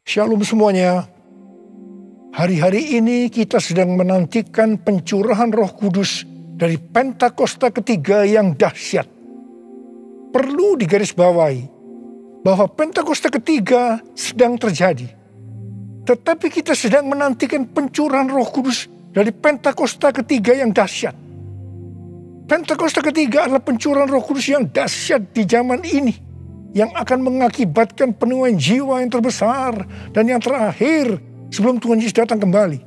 Shalom semuanya. Hari-hari ini kita sedang menantikan pencurahan Roh Kudus dari Pentakosta ketiga yang dahsyat. Perlu digarisbawahi bahwa Pentakosta ketiga sedang terjadi. Tetapi kita sedang menantikan pencurahan Roh Kudus dari Pentakosta ketiga yang dahsyat. Pentakosta ketiga adalah pencurahan Roh Kudus yang dahsyat di zaman ini, yang akan mengakibatkan penuaian jiwa yang terbesar dan yang terakhir sebelum Tuhan Yesus datang kembali.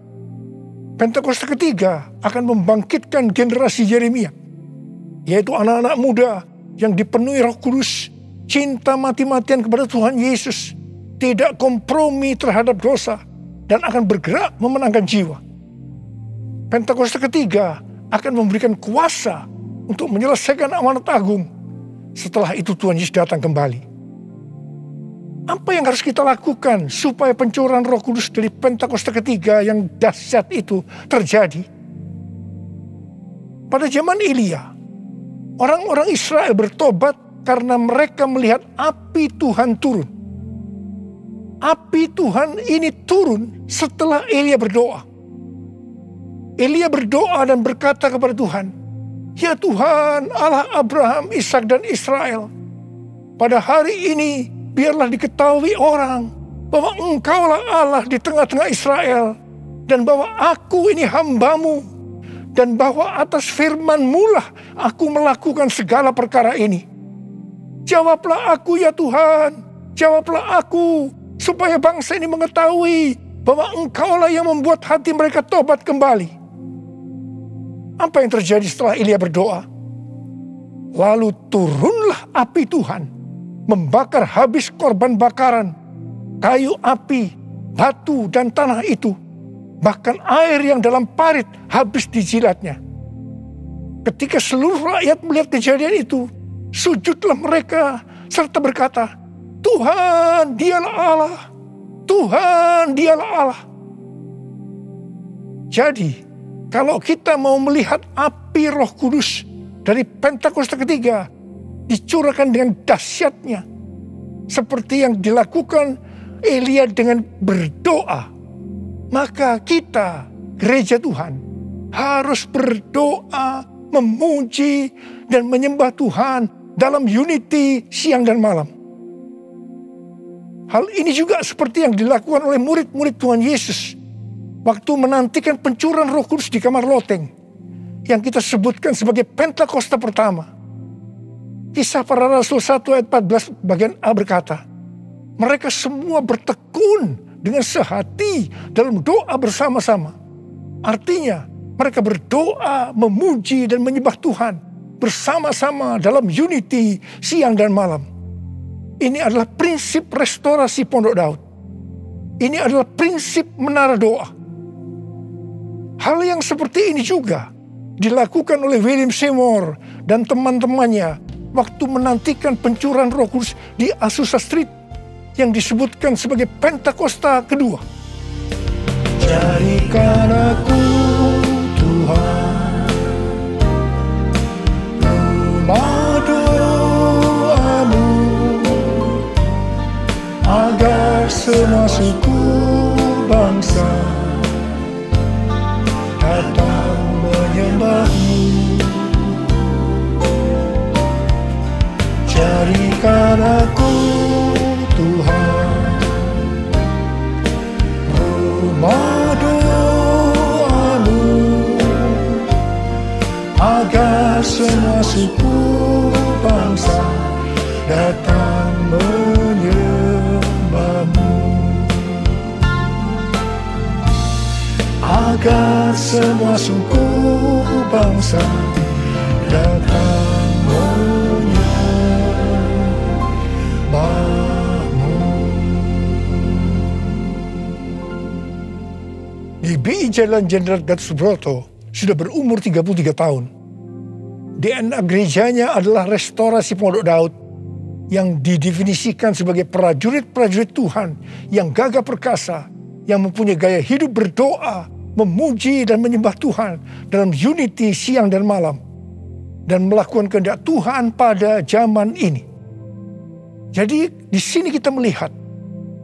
Pentakosta ketiga akan membangkitkan generasi Yeremia, yaitu anak-anak muda yang dipenuhi Roh Kudus, cinta mati-matian kepada Tuhan Yesus, tidak kompromi terhadap dosa, dan akan bergerak memenangkan jiwa. Pentakosta ketiga akan memberikan kuasa untuk menyelesaikan amanat agung. Setelah itu Tuhan Yesus datang kembali. Apa yang harus kita lakukan supaya pencurahan Roh Kudus dari Pentakosta ketiga yang dahsyat itu terjadi? Pada zaman Elia, orang-orang Israel bertobat karena mereka melihat api Tuhan turun. Api Tuhan ini turun setelah Elia berdoa. Elia berdoa dan berkata kepada Tuhan, "Ya Tuhan, Allah Abraham, Ishak dan Israel, pada hari ini biarlah diketahui orang bahwa Engkaulah Allah di tengah-tengah Israel, dan bahwa aku ini hamba-Mu, dan bahwa atas firman-Mu lah aku melakukan segala perkara ini. Jawablah aku ya Tuhan, jawablah aku, supaya bangsa ini mengetahui bahwa Engkaulah yang membuat hati mereka tobat kembali." Apa yang terjadi setelah Elia berdoa? Lalu turunlah api Tuhan, membakar habis korban bakaran, kayu api, batu dan tanah itu. Bahkan air yang dalam parit habis dijilatnya. Ketika seluruh rakyat melihat kejadian itu, sujudlah mereka serta berkata, "Tuhan, dialah Allah. Tuhan, dialah Allah." Jadi, kalau kita mau melihat api Roh Kudus dari Pentakosta ketiga dicurahkan dengan dahsyatnya, seperti yang dilakukan Elia dengan berdoa, maka kita, gereja Tuhan, harus berdoa, memuji, dan menyembah Tuhan dalam unity siang dan malam. Hal ini juga seperti yang dilakukan oleh murid-murid Tuhan Yesus waktu menantikan pencurahan Roh Kudus di kamar loteng, yang kita sebutkan sebagai Pentakosta pertama. Kisah Para Rasul 1 ayat 14 bagian A berkata, mereka semua bertekun dengan sehati dalam doa bersama-sama. Artinya mereka berdoa, memuji dan menyembah Tuhan bersama-sama dalam unity siang dan malam. Ini adalah prinsip restorasi Pondok Daud. Ini adalah prinsip menara doa. Hal yang seperti ini juga dilakukan oleh William Seymour dan teman-temannya waktu menantikan pencurahan Roh Kudus di Azusa Street yang disebutkan sebagai Pentakosta kedua. Jadikan aku Tuhan, rumah doa-Mu, agar semua suku bangsa datang menyembah-Mu. Jadikan aku Tuhan, rumah doa-Mu, agar semua suku bangsa datang menyembah-Mu. Agar semua suku bangsa datang menyembah-Mu. GBI Jalan Jenderal Gatot Subroto sudah berumur 33 tahun. DNA gerejanya adalah restorasi Pondok Daud yang didefinisikan sebagai prajurit-prajurit Tuhan yang gagah perkasa, yang mempunyai gaya hidup berdoa, memuji dan menyembah Tuhan dalam unity siang dan malam, dan melakukan kehendak Tuhan pada zaman ini. Jadi di sini kita melihat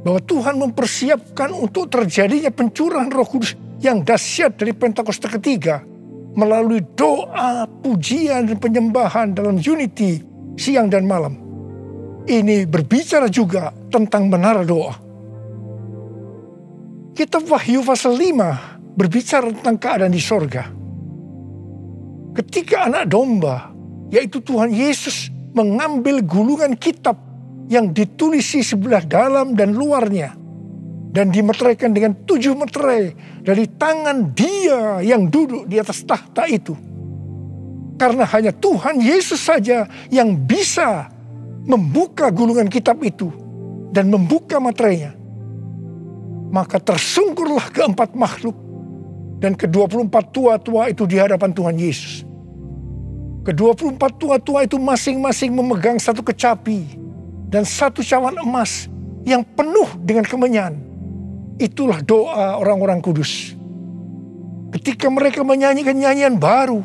bahwa Tuhan mempersiapkan untuk terjadinya pencurahan Roh Kudus yang dahsyat dari Pentakosta ketiga melalui doa, pujian, dan penyembahan dalam unity siang dan malam. Ini berbicara juga tentang menara doa. Kitab Wahyu pasal 5 berbicara tentang keadaan di sorga. Ketika anak domba, yaitu Tuhan Yesus, mengambil gulungan kitab yang ditulisi sebelah dalam dan luarnya, dan dimeteraikan dengan 7 meterai dari tangan Dia yang duduk di atas tahta itu. Karena hanya Tuhan Yesus saja yang bisa membuka gulungan kitab itu dan membuka meterainya. Maka tersungkurlah keempat makhluk dan ke-24 tua-tua itu di hadapan Tuhan Yesus. Ke-24 tua-tua itu masing-masing memegang satu kecapi dan satu cawan emas yang penuh dengan kemenyan. Itulah doa orang-orang kudus. Ketika mereka menyanyikan nyanyian baru,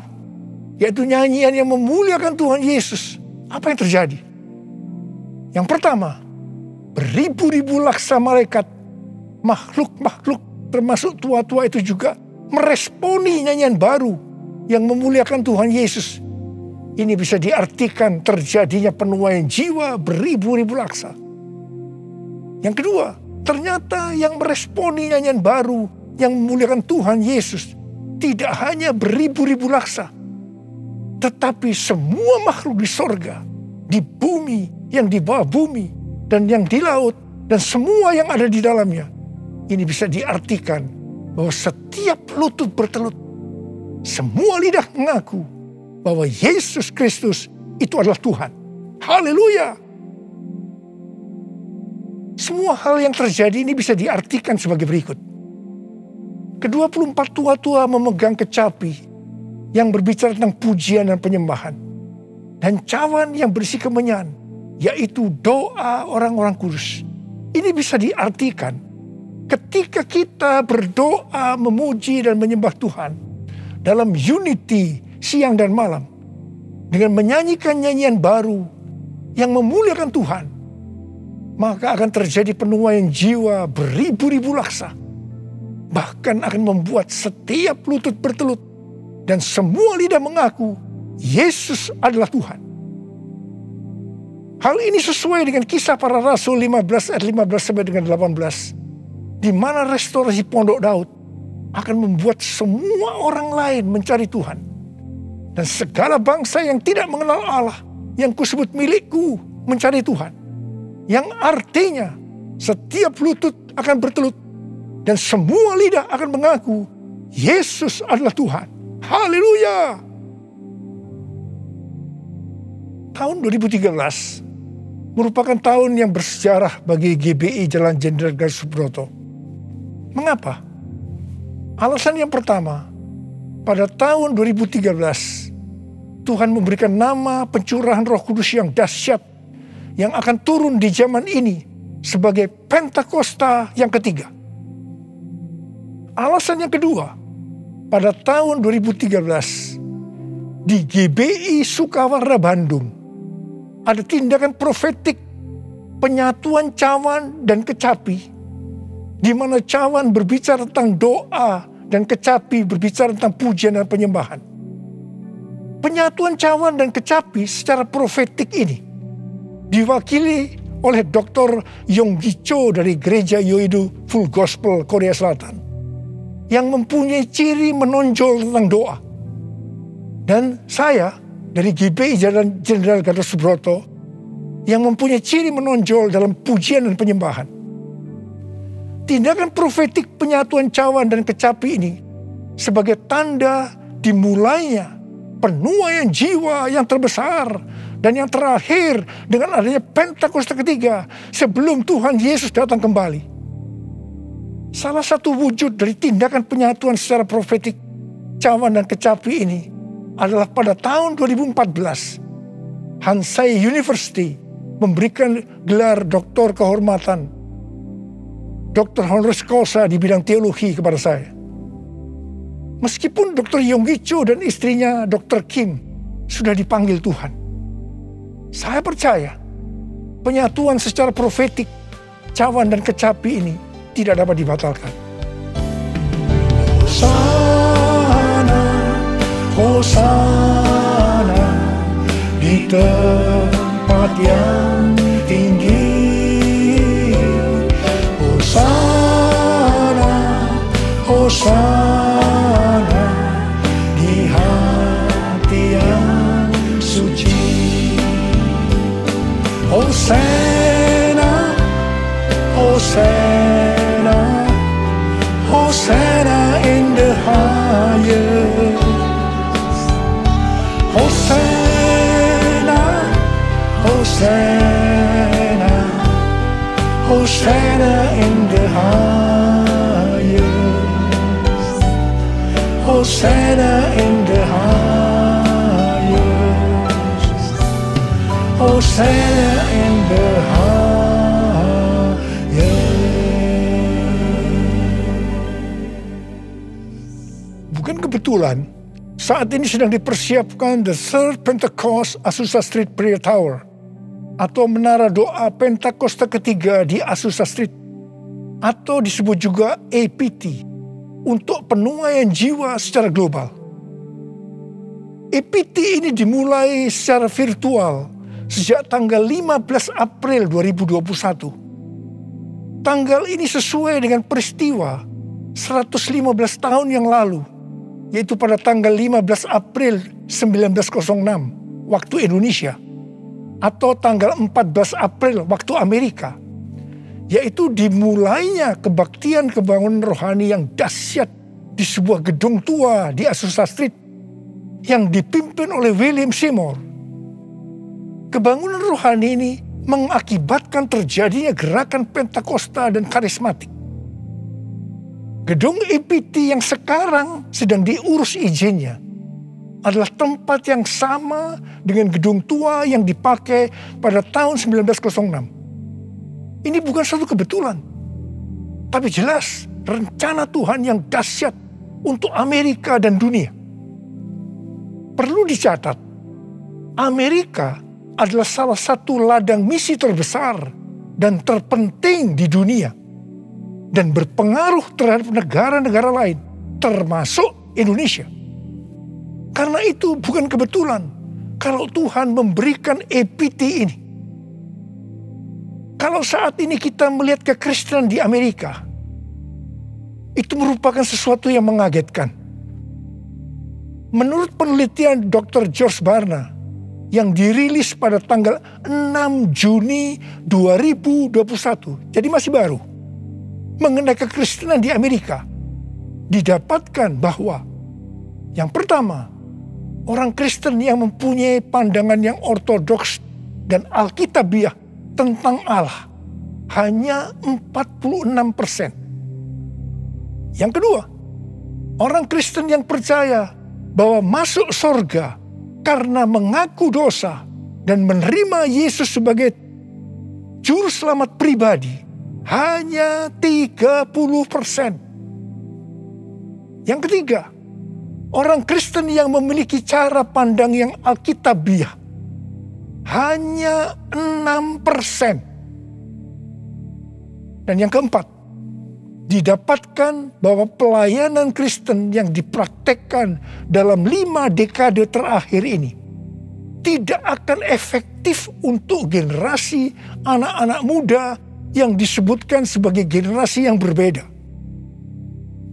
yaitu nyanyian yang memuliakan Tuhan Yesus, apa yang terjadi? Yang pertama, beribu-ribu laksa malaikat, makhluk-makhluk termasuk tua-tua itu juga meresponi nyanyian baru yang memuliakan Tuhan Yesus. Ini bisa diartikan terjadinya penuaian jiwa beribu-ribu laksa. Yang kedua, ternyata yang meresponi nyanyian baru yang memuliakan Tuhan Yesus tidak hanya beribu-ribu laksa, tetapi semua makhluk di sorga, di bumi, yang di bawah bumi, dan yang di laut, dan semua yang ada di dalamnya. Ini bisa diartikan bahwa setiap lutut bertelut, semua lidah mengaku bahwa Yesus Kristus itu adalah Tuhan. Haleluya! Semua hal yang terjadi ini bisa diartikan sebagai berikut. Ke-24 tua-tua memegang kecapi yang berbicara tentang pujian dan penyembahan. Dan cawan yang berisi kemenyan, yaitu doa orang-orang kudus. Ini bisa diartikan ketika kita berdoa, memuji dan menyembah Tuhan dalam unity siang dan malam, dengan menyanyikan nyanyian baru yang memuliakan Tuhan, maka akan terjadi penuaian jiwa beribu-ribu laksa. Bahkan akan membuat setiap lutut bertelut dan semua lidah mengaku Yesus adalah Tuhan. Hal ini sesuai dengan Kisah Para Rasul 15 ayat 15 sampai dengan 18, di mana restorasi Pondok Daud akan membuat semua orang lain mencari Tuhan. Dan segala bangsa yang tidak mengenal Allah, yang kusebut milikku, mencari Tuhan. Yang artinya setiap lutut akan bertelut dan semua lidah akan mengaku Yesus adalah Tuhan. Haleluya! Tahun 2013 merupakan tahun yang bersejarah bagi GBI Jalan Jenderal Gatot Subroto. Mengapa? Alasan yang pertama, pada tahun 2013 Tuhan memberikan nama pencurahan Roh Kudus yang dahsyat yang akan turun di zaman ini sebagai Pentakosta yang ketiga. Alasan yang kedua, pada tahun 2013 di GBI Sukawarna Bandung ada tindakan profetik penyatuan cawan dan kecapi, di mana cawan berbicara tentang doa dan kecapi berbicara tentang pujian dan penyembahan. Penyatuan cawan dan kecapi secara profetik ini diwakili oleh Dr. Yonggi Cho dari Gereja Yoido Full Gospel Korea Selatan yang mempunyai ciri menonjol tentang doa. Dan saya dari GBI Jalan Jenderal Gatot Subroto yang mempunyai ciri menonjol dalam pujian dan penyembahan. Tindakan profetik penyatuan cawan dan kecapi ini sebagai tanda dimulainya penuaian jiwa yang terbesar dan yang terakhir dengan adanya Pentakosta ketiga sebelum Tuhan Yesus datang kembali. Salah satu wujud dari tindakan penyatuan secara profetik cawan dan kecapi ini adalah pada tahun 2014 Hansai University memberikan gelar doktor kehormatan, doktor honoris causa di bidang teologi kepada saya. Meskipun Dr. Yonggi Cho dan istrinya Dr. Kim sudah dipanggil Tuhan, saya percaya penyatuan secara profetik kekacauan dan kecapi ini tidak dapat dibatalkan. Hosana, Hosana di tempat yang tinggi. Hosana, Hosana di hati yang suci. Hosana, Hosana, Hosana in the highest. Hosana, Hosana, Hosana in the highest. Hosana in the highest. Hosana in the highest. Bukan kebetulan saat ini sedang dipersiapkan The Third Pentecost Azusa Street Prayer Tower atau Menara Doa Pentakosta ketiga di Azusa Street, atau disebut juga APT, untuk penuaian jiwa secara global. APT ini dimulai secara virtual sejak tanggal 15 April 2021. Tanggal ini sesuai dengan peristiwa 115 tahun yang lalu, yaitu pada tanggal 15 April 1906 waktu Indonesia, atau tanggal 14 April waktu Amerika, yaitu dimulainya kebaktian kebangunan rohani yang dahsyat di sebuah gedung tua di Azusa Street yang dipimpin oleh William Seymour. Kebangunan rohani ini mengakibatkan terjadinya gerakan Pentakosta dan karismatik. Gedung APT yang sekarang sedang diurus izinnya adalah tempat yang sama dengan gedung tua yang dipakai pada tahun 1906. Ini bukan suatu kebetulan, tapi jelas rencana Tuhan yang dahsyat untuk Amerika dan dunia. Perlu dicatat, Amerika adalah salah satu ladang misi terbesar dan terpenting di dunia, dan berpengaruh terhadap negara-negara lain, termasuk Indonesia. Karena itu bukan kebetulan kalau Tuhan memberikan APT ini. Kalau saat ini kita melihat kekristenan di Amerika, itu merupakan sesuatu yang mengagetkan. Menurut penelitian Dr. George Barna yang dirilis pada tanggal 6 Juni 2021, jadi masih baru, mengenai kekristenan di Amerika, didapatkan bahwa yang pertama, orang Kristen yang mempunyai pandangan yang ortodoks dan alkitabiah tentang Allah hanya 46%. Yang kedua, orang Kristen yang percaya bahwa masuk surga karena mengaku dosa dan menerima Yesus sebagai juru selamat pribadi hanya 30%. Yang ketiga, orang Kristen yang memiliki cara pandang yang alkitabiah hanya 6%. Dan yang keempat, didapatkan bahwa pelayanan Kristen yang dipraktekkan dalam 5 dekade terakhir ini tidak akan efektif untuk generasi anak-anak muda yang disebutkan sebagai generasi yang berbeda,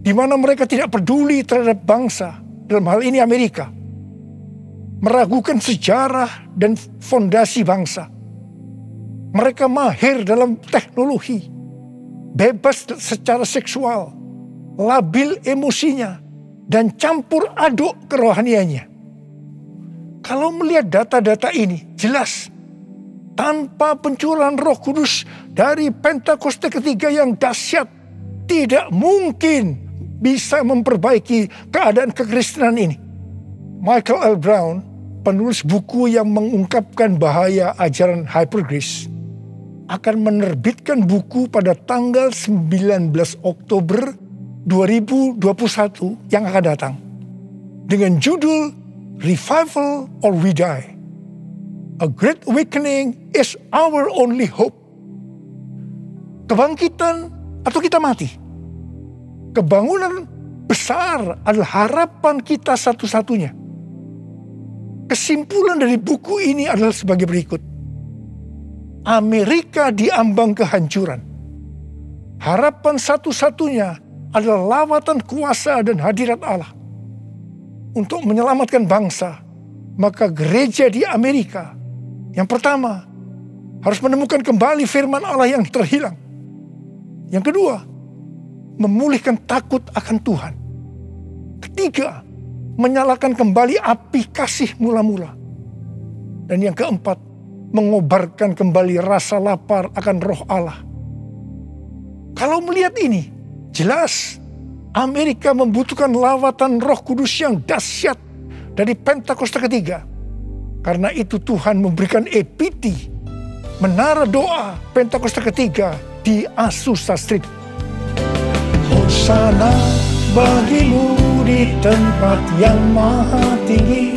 di mana mereka tidak peduli terhadap bangsa, dalam hal ini Amerika, meragukan sejarah dan fondasi bangsa. Mereka mahir dalam teknologi, bebas secara seksual, labil emosinya, dan campur aduk kerohaniannya. Kalau melihat data-data ini, jelas tanpa pencurahan Roh Kudus dari Pentakosta ketiga yang dahsyat, tidak mungkin bisa memperbaiki keadaan kekristenan ini. Michael L. Brown, penulis buku yang mengungkapkan bahaya ajaran hypergrace, akan menerbitkan buku pada tanggal 19 Oktober 2021 yang akan datang dengan judul Revival or We Die. A Great Awakening is Our Only Hope. kebangkitan atau kita mati. Kebangunan besar adalah harapan kita satu-satunya. Kesimpulan dari buku ini adalah sebagai berikut. Amerika diambang kehancuran. Harapan satu-satunya adalah lawatan kuasa dan hadirat Allah. Untuk menyelamatkan bangsa, maka gereja di Amerika yang pertama harus menemukan kembali firman Allah yang terhilang. Yang kedua, memulihkan takut akan Tuhan. Ketiga, menyalakan kembali api kasih mula-mula. Dan yang keempat, mengobarkan kembali rasa lapar akan roh Allah. Kalau melihat ini, jelas Amerika membutuhkan lawatan Roh Kudus yang dahsyat dari Pentakosta ketiga. Karena itu Tuhan memberikan epiti, menara doa Pentakosta ketiga di Azusa Street. Hosana bagimu di tempat yang maha tinggi.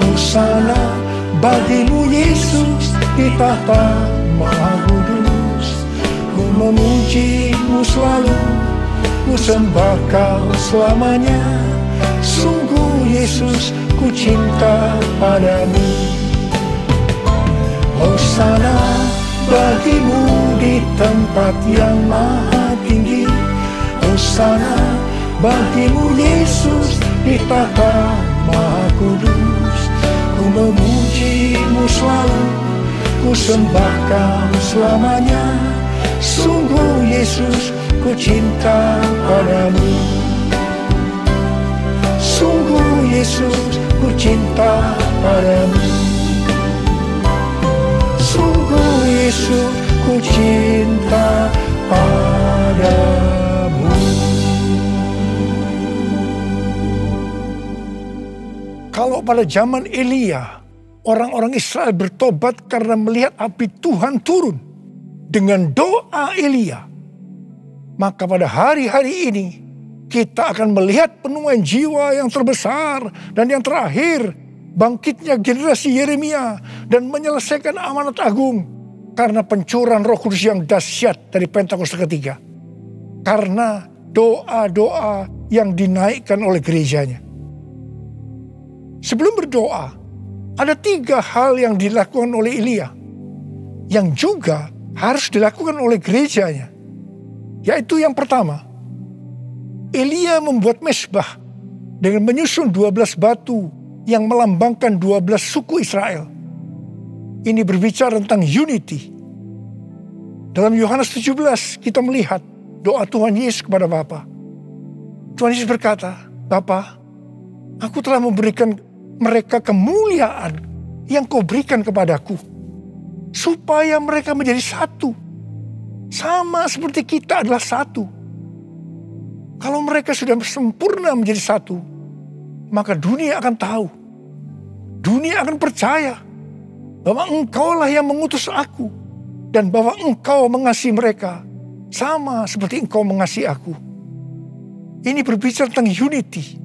Hosana bagimu Yesus di tahta maha kudus. Ku memujimu selalu, ku sembah kau selamanya. Sungguh Yesus ku cinta padamu. Hosana bagimu di tempat yang maha tinggi. Hosana bagimu Yesus di tahta maha kudus. Ku memujimu selalu, ku sembah kau selamanya. Sungguh Yesus ku cinta padamu. Sungguh Yesus ku cinta padamu. Sungguh Yesus ku cinta padamu. Kalau pada zaman Elia, orang-orang Israel bertobat karena melihat api Tuhan turun dengan doa Elia, maka pada hari-hari ini kita akan melihat penuaian jiwa yang terbesar dan yang terakhir, bangkitnya generasi Yeremia dan menyelesaikan amanat agung karena pencurahan Roh Kudus yang dahsyat dari Pentakosta ketiga. Karena doa-doa yang dinaikkan oleh gerejanya. Sebelum berdoa, ada 3 hal yang dilakukan oleh Elia, yang juga harus dilakukan oleh gerejanya. Yaitu yang pertama, Elia membuat mezbah dengan menyusun 12 batu yang melambangkan 12 suku Israel. Ini berbicara tentang unity. Dalam Yohanes 17 kita melihat doa Tuhan Yesus kepada Bapa. Tuhan Yesus berkata, Bapa, aku telah memberikan mereka kemuliaan yang kau berikan kepadaku, supaya mereka menjadi satu. Sama seperti kita adalah satu. Kalau mereka sudah sempurna menjadi satu, maka dunia akan tahu. Dunia akan percaya bahwa engkaulah yang mengutus aku. Dan bahwa engkau mengasihi mereka sama seperti engkau mengasihi aku. Ini berbicara tentang unity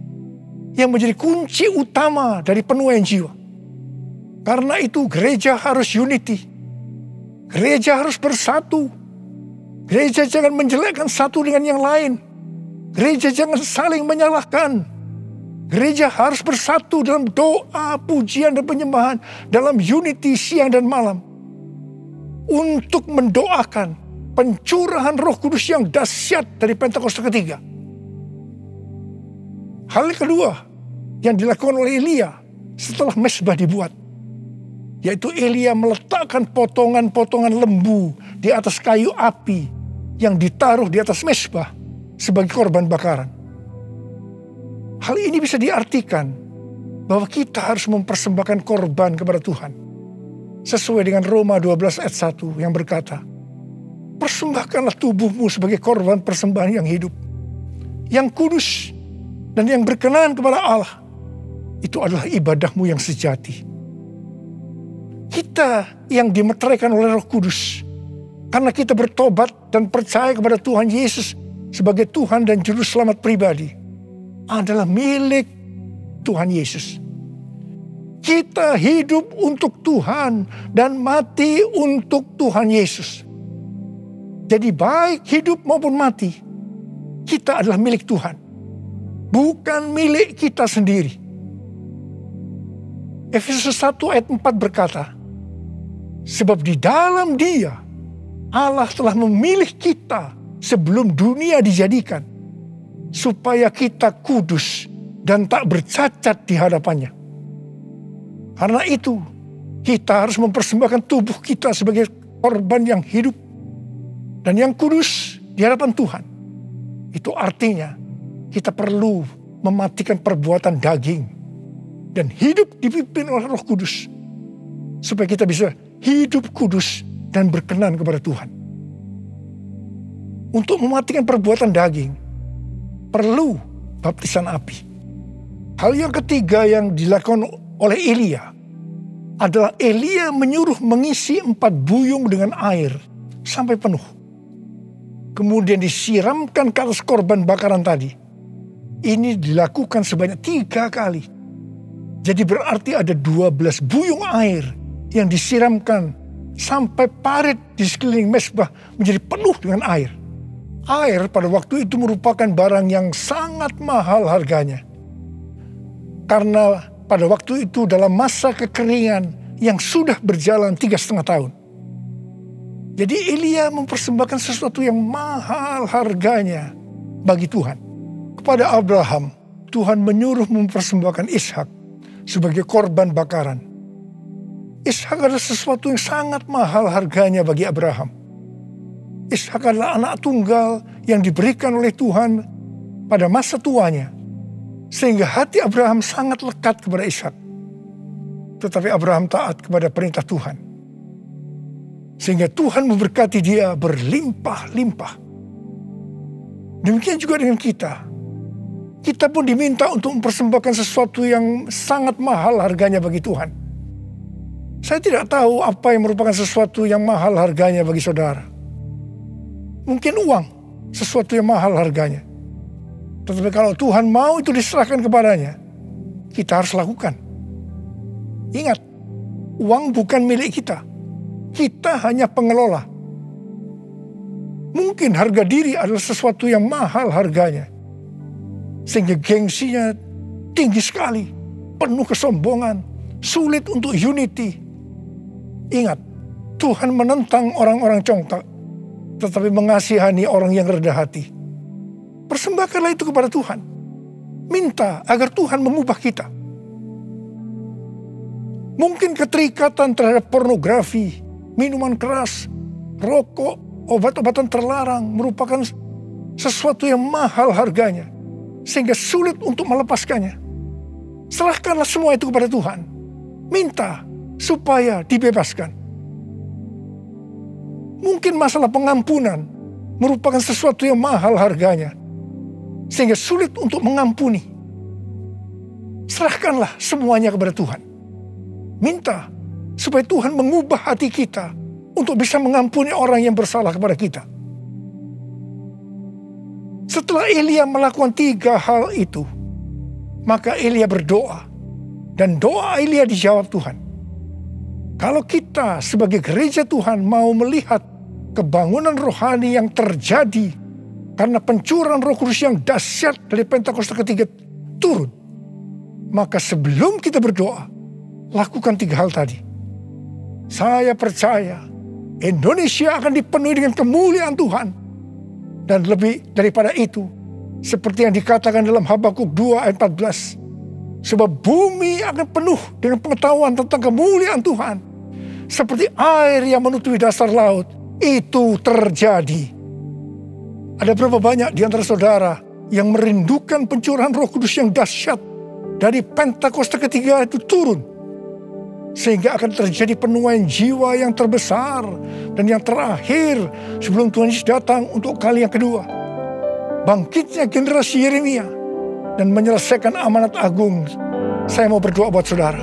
yang menjadi kunci utama dari penuaian jiwa. Karena itu gereja harus unity. Gereja harus bersatu. Gereja jangan menjelekkan satu dengan yang lain. Gereja jangan saling menyalahkan. Gereja harus bersatu dalam doa, pujian, dan penyembahan. Dalam unity siang dan malam. Untuk mendoakan pencurahan Roh Kudus yang dahsyat dari Pentakosta ketiga. Hal kedua yang dilakukan oleh Elia setelah mezbah dibuat, yaitu Elia meletakkan potongan-potongan lembu di atas kayu api yang ditaruh di atas mezbah sebagai korban bakaran. Hal ini bisa diartikan bahwa kita harus mempersembahkan korban kepada Tuhan. Sesuai dengan Roma 12 ayat 1 yang berkata, persembahkanlah tubuhmu sebagai korban persembahan yang hidup, yang kudus, dan yang berkenan kepada Allah. Itu adalah ibadahmu yang sejati. Kita yang dimeteraikan oleh Roh Kudus, karena kita bertobat dan percaya kepada Tuhan Yesus sebagai Tuhan dan Juru Selamat pribadi, adalah milik Tuhan Yesus. Kita hidup untuk Tuhan dan mati untuk Tuhan Yesus. Jadi baik hidup maupun mati, kita adalah milik Tuhan. Bukan milik kita sendiri. Efesus 1 ayat 4 berkata, sebab di dalam Dia, Allah telah memilih kita sebelum dunia dijadikan, supaya kita kudus dan tak bercacat di hadapannya. Karena itu, kita harus mempersembahkan tubuh kita sebagai korban yang hidup dan yang kudus di hadapan Tuhan. Itu artinya kita perlu mematikan perbuatan daging dan hidup dipimpin oleh Roh Kudus, supaya kita bisa hidup kudus dan berkenan kepada Tuhan. Untuk mematikan perbuatan daging, perlu baptisan api. Hal yang ketiga yang dilakukan oleh Elia adalah Elia menyuruh mengisi 4 buyung dengan air sampai penuh. Kemudian disiramkan ke atas korban bakaran tadi. Ini dilakukan sebanyak 3 kali. Jadi berarti ada 12 buyung air yang disiramkan sampai parit di sekeliling mezbah menjadi penuh dengan air. Air pada waktu itu merupakan barang yang sangat mahal harganya. Karena pada waktu itu dalam masa kekeringan yang sudah berjalan 3,5 tahun. Jadi Elia mempersembahkan sesuatu yang mahal harganya bagi Tuhan. Kepada Abraham, Tuhan menyuruh mempersembahkan Ishak sebagai korban bakaran. Ishak adalah sesuatu yang sangat mahal harganya bagi Abraham. Ishak adalah anak tunggal yang diberikan oleh Tuhan pada masa tuanya, sehingga hati Abraham sangat lekat kepada Ishak. Tetapi Abraham taat kepada perintah Tuhan, sehingga Tuhan memberkati dia berlimpah-limpah. Demikian juga dengan kita. Kita pun diminta untuk mempersembahkan sesuatu yang sangat mahal harganya bagi Tuhan. Saya tidak tahu apa yang merupakan sesuatu yang mahal harganya bagi saudara. Mungkin uang, sesuatu yang mahal harganya. Tetapi kalau Tuhan mau itu diserahkan kepadanya, kita harus lakukan. Ingat, uang bukan milik kita. Kita hanya pengelola. Mungkin harga diri adalah sesuatu yang mahal harganya, sehingga gengsinya tinggi sekali, penuh kesombongan, sulit untuk unity. Ingat, Tuhan menentang orang-orang congkak, tetapi mengasihani orang yang rendah hati. Persembahkanlah itu kepada Tuhan. Minta agar Tuhan mengubah kita. Mungkin keterikatan terhadap pornografi, minuman keras, rokok, obat-obatan terlarang merupakan sesuatu yang mahal harganya, sehingga sulit untuk melepaskannya. Serahkanlah semua itu kepada Tuhan. Minta supaya dibebaskan. Mungkin masalah pengampunan merupakan sesuatu yang mahal harganya, sehingga sulit untuk mengampuni. Serahkanlah semuanya kepada Tuhan. Minta supaya Tuhan mengubah hati kita untuk bisa mengampuni orang yang bersalah kepada kita. Setelah Elia melakukan 3 hal itu, maka Elia berdoa, dan doa Elia dijawab Tuhan. Kalau kita sebagai gereja Tuhan mau melihat kebangunan rohani yang terjadi karena pencurahan Roh Kudus yang dahsyat dari Pentakosta ketiga turun, maka sebelum kita berdoa, lakukan 3 hal tadi. Saya percaya Indonesia akan dipenuhi dengan kemuliaan Tuhan. Dan lebih daripada itu, seperti yang dikatakan dalam Habakuk 2 ayat 14. Sebab bumi akan penuh dengan pengetahuan tentang kemuliaan Tuhan. Seperti air yang menutupi dasar laut, itu terjadi. Ada berapa banyak di antara saudara yang merindukan pencurahan Roh Kudus yang dahsyat dari Pentakosta ketiga itu turun, sehingga akan terjadi penuaian jiwa yang terbesar dan yang terakhir sebelum Tuhan Yesus datang untuk kali yang kedua. Bangkitnya generasi Yeremia dan menyelesaikan amanat agung. Saya mau berdoa buat saudara.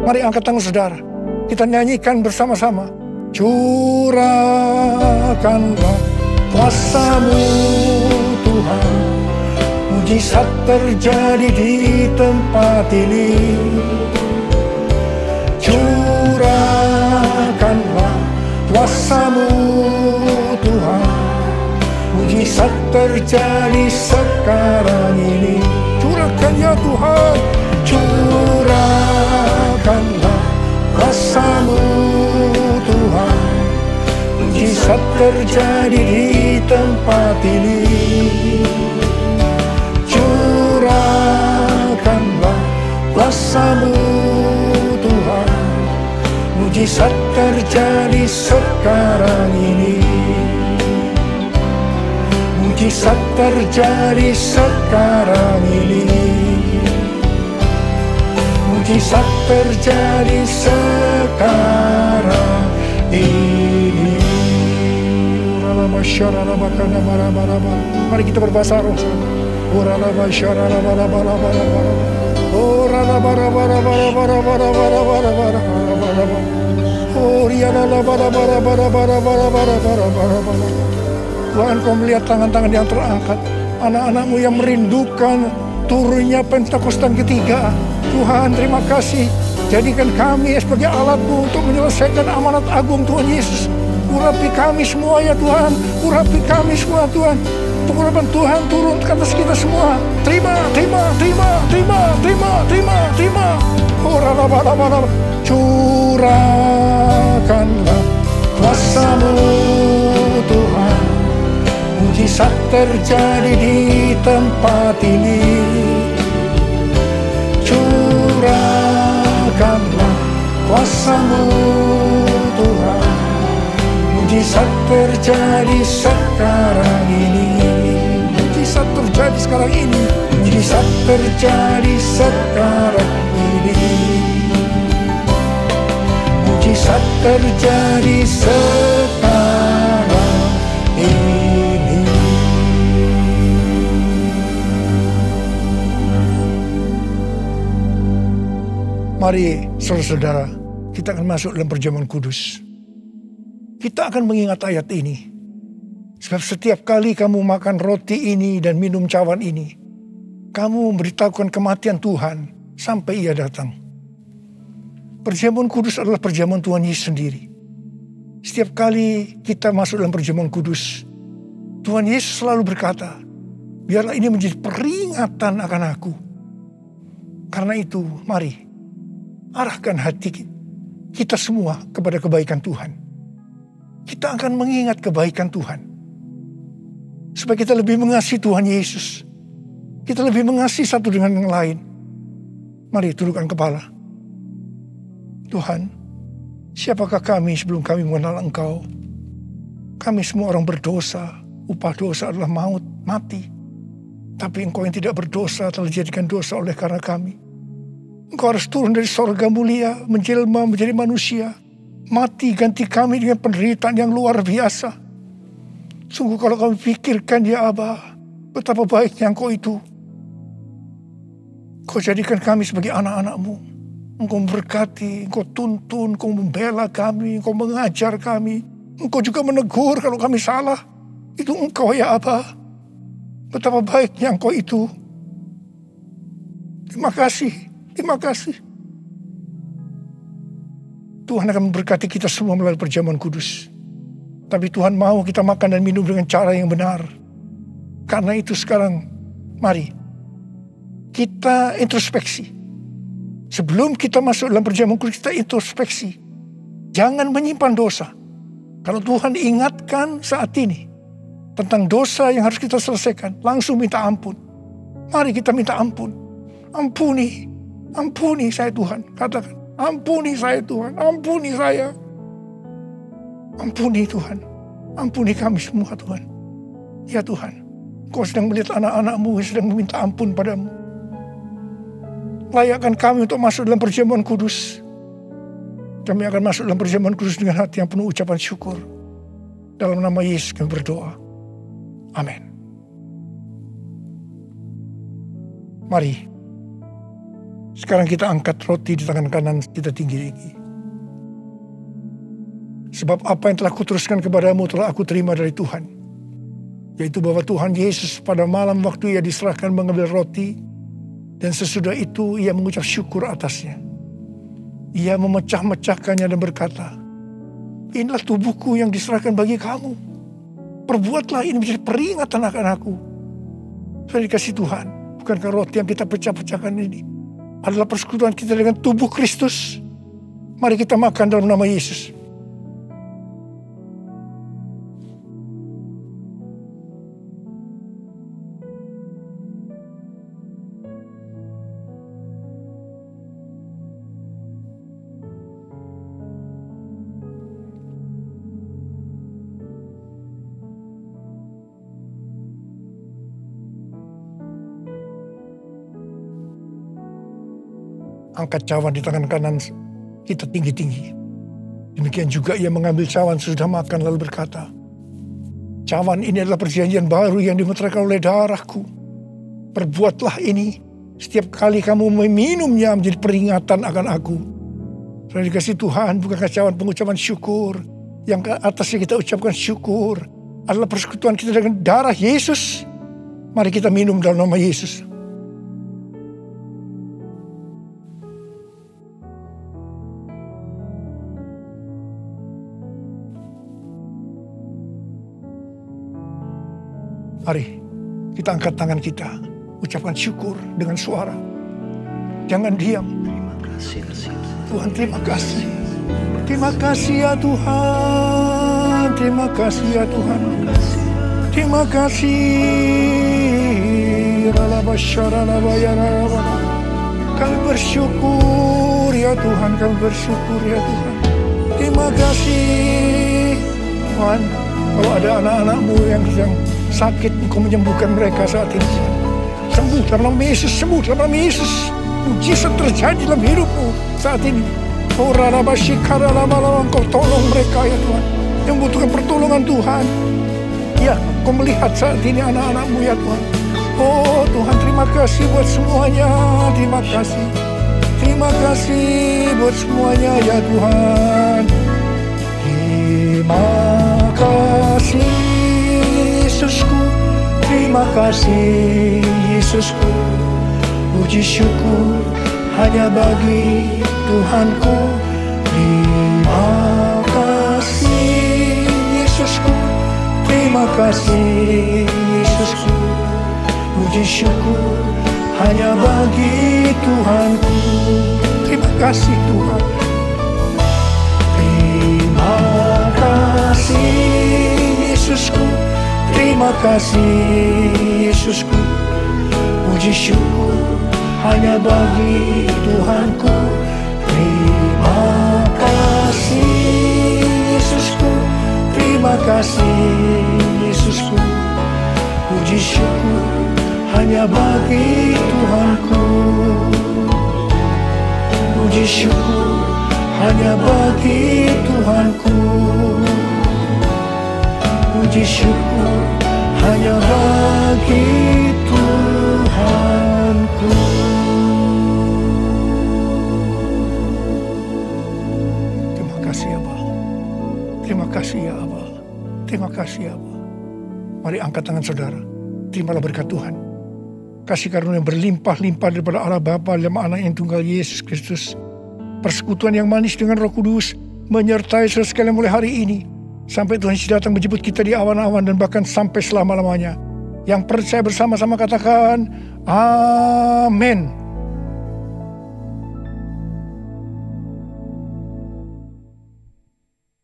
Mari angkat tangan saudara. Kita nyanyikan bersama-sama. Curahkanlah kuasa-Mu Tuhan, mujizat terjadi di tempat ini. Curahkanlah kuasa-Mu Tuhan, Mujizat terjadi sekarang ini. Curahkan ya Tuhan, curahkanlah kuasa-Mu Tuhan. Mujizat terjadi di tempat ini. Curahkanlah kuasa-Mu Tuhan. Mujizat terjadi sekarang ini. Mujizat terjadi sekarang ini. Mujizat terjadi sekarang ini. Mari kita berbahasa roh. Tuhan, Kau melihat tangan-tangan yang terangkat, anak-anak-Mu yang merindukan turunnya Pentakosta ketiga. Tuhan, terima kasih. Jadikan kami sebagai alat-Mu untuk menyelesaikan amanat agung Tuhan Yesus. Urapi kami semua ya Tuhan. Urapi kami semua Tuhan. Pengurapan Tuhan turun ke atas kita semua. Terima, terima, terima, terima, terima, terima, terima. Curahkanlah kuasa-Mu Tuhan. Mujizat terjadi di tempat ini. Curahkanlah kuasa-Mu Tuhan. Mujizat terjadi sekarang ini. Mujizat terjadi sekarang ini. Mujizat terjadi sekarang ini. Mujizat terjadi sekarang ini. Mari saudara-saudara, kita akan masuk dalam perjamuan kudus. Kita akan mengingat ayat ini. Sebab setiap kali kamu makan roti ini dan minum cawan ini, kamu memberitahukan kematian Tuhan sampai Ia datang. Perjamuan kudus adalah perjamuan Tuhan Yesus sendiri. Setiap kali kita masuk dalam perjamuan kudus, Tuhan Yesus selalu berkata, biarlah ini menjadi peringatan akan aku. Karena itu, mari arahkan hati kita semua kepada kebaikan Tuhan. Kita akan mengingat kebaikan Tuhan. Supaya kita lebih mengasihi Tuhan Yesus. Kita lebih mengasihi satu dengan yang lain. Mari tundukkan kepala. Tuhan, siapakah kami sebelum kami mengenal Engkau? Kami semua orang berdosa. Upah dosa adalah maut, mati. Tapi Engkau yang tidak berdosa telah dijadikan dosa oleh karena kami. Engkau harus turun dari sorga mulia, menjelma menjadi manusia. Mati ganti kami dengan penderitaan yang luar biasa. Sungguh kalau kami pikirkan ya Aba, betapa baiknya Engkau itu. Kau jadikan kami sebagai anak-anak-Mu. Engkau memberkati, Engkau tuntun, Engkau membela kami, Engkau mengajar kami. Engkau juga menegur kalau kami salah. Itu Engkau ya Aba. Betapa baiknya Engkau itu. Terima kasih, terima kasih. Tuhan akan memberkati kita semua melalui perjamuan kudus. Tapi Tuhan mau kita makan dan minum dengan cara yang benar. Karena itu sekarang, mari kita introspeksi. Sebelum kita masuk dalam perjamuan kudus, kita introspeksi. Jangan menyimpan dosa. Kalau Tuhan ingatkan saat ini tentang dosa yang harus kita selesaikan, langsung minta ampun. Mari kita minta ampun. Ampuni, ampuni saya Tuhan. Katakan. Ampuni saya Tuhan, ampuni saya. Ampuni Tuhan, ampuni kami semua Tuhan. Ya Tuhan, Kau sedang melihat anak-anak-Mu yang sedang meminta ampun padamu. Layakkan kami untuk masuk dalam perjamuan kudus. Kami akan masuk dalam perjamuan kudus dengan hati yang penuh ucapan syukur. Dalam nama Yesus kami berdoa. Amin. Mari. Sekarang kita angkat roti di tangan kanan kita tinggi-tinggi. Sebab apa yang telah kuteruskan kepadamu telah aku terima dari Tuhan. Yaitu bahwa Tuhan Yesus pada malam waktu Ia diserahkan mengambil roti. Dan sesudah itu Ia mengucap syukur atasnya. Ia memecah-mecahkannya dan berkata, inilah tubuhku yang diserahkan bagi kamu. Perbuatlah ini menjadi peringatan akan aku. Sudah dikasih Tuhan. Bukankah roti yang kita pecah-pecahkan ini adalah persekutuan kita dengan tubuh Kristus? Mari kita makan dalam nama Yesus. Angkat cawan di tangan kanan kita tinggi-tinggi. Demikian juga ia mengambil cawan sesudah makan lalu berkata, cawan ini adalah perjanjian baru yang dimeteraikan oleh darahku. Perbuatlah ini setiap kali kamu meminumnya menjadi peringatan akan aku. Sudah dikasih Tuhan, bukankah cawan pengucapan syukur? Yang ke atasnya kita ucapkan syukur adalah persekutuan kita dengan darah Yesus. Mari kita minum dalam nama Yesus. Mari kita angkat tangan kita, ucapkan syukur dengan suara. Jangan diam. Tuhan, terima kasih. Terima kasih ya Tuhan. Terima kasih ya Tuhan. Terima kasih. Kami bersyukur ya Tuhan. Kami bersyukur ya Tuhan. Terima kasih Tuhan. Kalau ada anak-anakmu yang sedang sakit, Engkau menyembuhkan mereka saat ini. Sembuh dalam nama Yesus, sembuh dalam nama Yesus. Mujizat terjadi dalam hidupmu saat ini. Engkau tolong mereka ya Tuhan, yang membutuhkan pertolongan Tuhan. Ya, Engkau melihat saat ini anak-anakmu ya Tuhan. Oh Tuhan, terima kasih buat semuanya. Terima kasih. Terima kasih buat semuanya ya Tuhan. Terima kasih Yesusku, terima kasih Yesusku. Puji syukur hanya bagi Tuhanku. Terima kasih Yesusku, terima kasih Yesusku. Puji syukur hanya bagi Tuhanku. Terima kasih Tuhan. Terima kasih Yesusku, terima kasih Yesusku. Puji syukur hanya bagi Tuhanku. Terima kasih Yesusku, terima kasih Yesusku. Puji syukur hanya bagi Tuhanku. Puji syukur hanya bagi Tuhanku. Puji syukur hanya bagi Tuhanku. Terima kasih ya Bapa. Terima kasih ya Bapa. Terima kasih ya Bapa. Mari angkat tangan saudara. Terimalah berkat Tuhan. Kasih karunia yang berlimpah-limpah daripada Allah Bapa dalam Anak yang tunggal Yesus Kristus. Persekutuan yang manis dengan Roh Kudus menyertai saudara sekalian mulai hari ini sampai Tuhan Yesus datang menjemput kita di awan-awan dan bahkan sampai selama-lamanya. Yang percaya bersama-sama katakan amin.